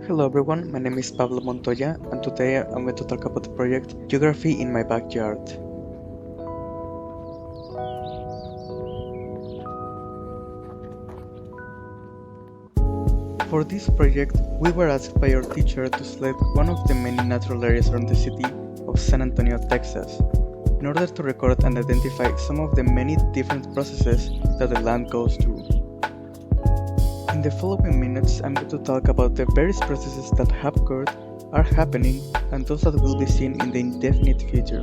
Hello everyone, my name is Pablo Montoya and today I'm going to talk about the project Geography in My Backyard. For this project, we were asked by our teacher to select one of the many natural areas around the city of San Antonio, Texas, in order to record and identify some of the many different processes that the land goes through. In the following minutes, I'm going to talk about the various processes that have occurred, are happening, and those that will be seen in the indefinite future.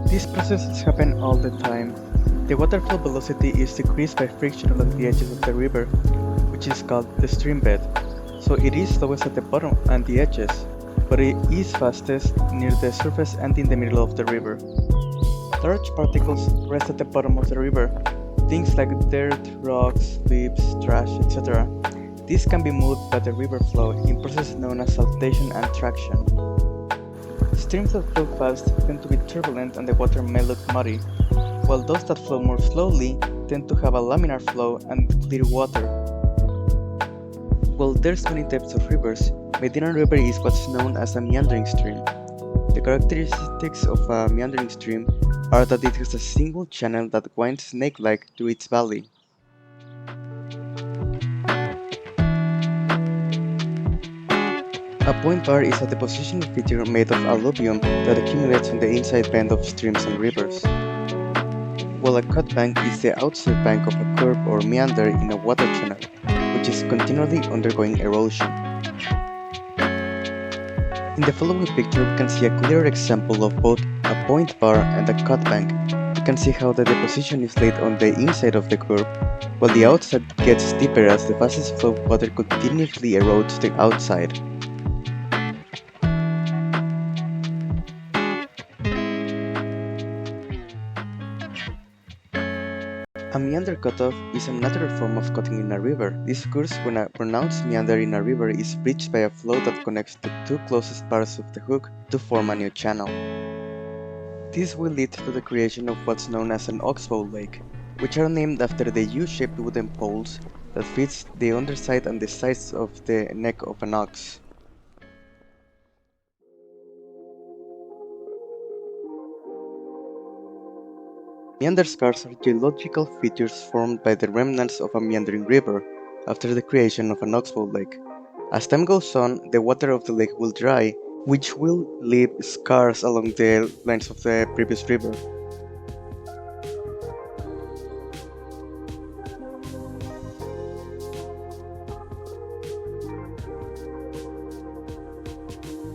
These processes happen all the time. The water flow velocity is decreased by friction along the edges of the river, which is called the stream bed. So it is slowest at the bottom and the edges, but it is fastest near the surface and in the middle of the river. Large particles rest at the bottom of the river, things like dirt, rocks, leaves, trash, etc. These can be moved by the river flow in processes known as saltation and traction. Streams that flow fast tend to be turbulent and the water may look muddy, while those that flow more slowly tend to have a laminar flow and clear water. While there's many types of rivers, Medina River is what's known as a meandering stream. The characteristics of a meandering stream are that it has a single channel that winds snake-like through its valley. A point bar is a depositional feature made of alluvium that accumulates on the inside bend of streams and rivers, while a cut bank is the outside bank of a curve or meander in a water channel, which is continually undergoing erosion. In the following picture, we can see a clear example of both a point bar and a cut bank. You can see how the deposition is laid on the inside of the curve, while the outside gets deeper as the fastest flow of water continuously erodes the outside. A meander cutoff is a natural form of cutting in a river. This occurs when a pronounced meander in a river is bridged by a flow that connects the two closest parts of the hook to form a new channel. This will lead to the creation of what's known as an oxbow lake, which are named after the U-shaped wooden poles that fits the underside and the sides of the neck of an ox. Meander scars are geological features formed by the remnants of a meandering river after the creation of an oxbow lake. As time goes on, the water of the lake will dry, which will leave scars along the lines of the previous river.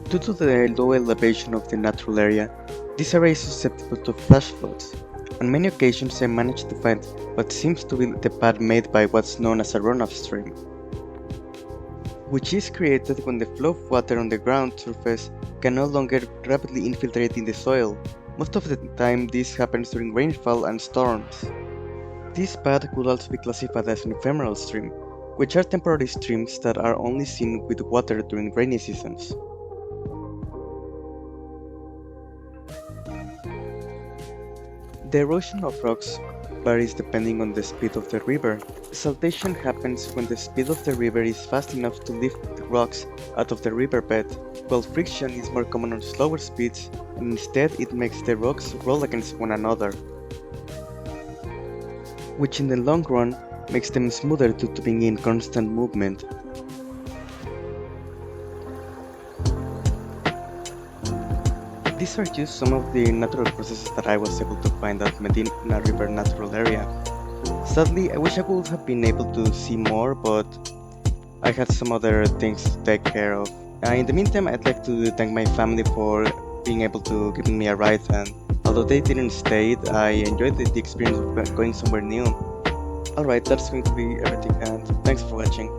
Due to the low elevation of the natural area, this area is susceptible to flash floods. On many occasions I managed to find what seems to be the path made by what's known as a runoff stream, which is created when the flow of water on the ground surface can no longer rapidly infiltrate in the soil. Most of the time this happens during rainfall and storms. This path could also be classified as an ephemeral stream, which are temporary streams that are only seen with water during rainy seasons. The erosion of rocks varies depending on the speed of the river. Saltation happens when the speed of the river is fast enough to lift the rocks out of the riverbed, while friction is more common on slower speeds, and instead it makes the rocks roll against one another, which in the long run makes them smoother due to being in constant movement. These are just some of the natural processes that I was able to find at Medina River Natural Area. Sadly, I wish I would have been able to see more, but I had some other things to take care of. In the meantime, I'd like to thank my family for being able to give me a ride, and although they didn't stay, I enjoyed the experience of going somewhere new. Alright, that's going to be everything, and thanks for watching.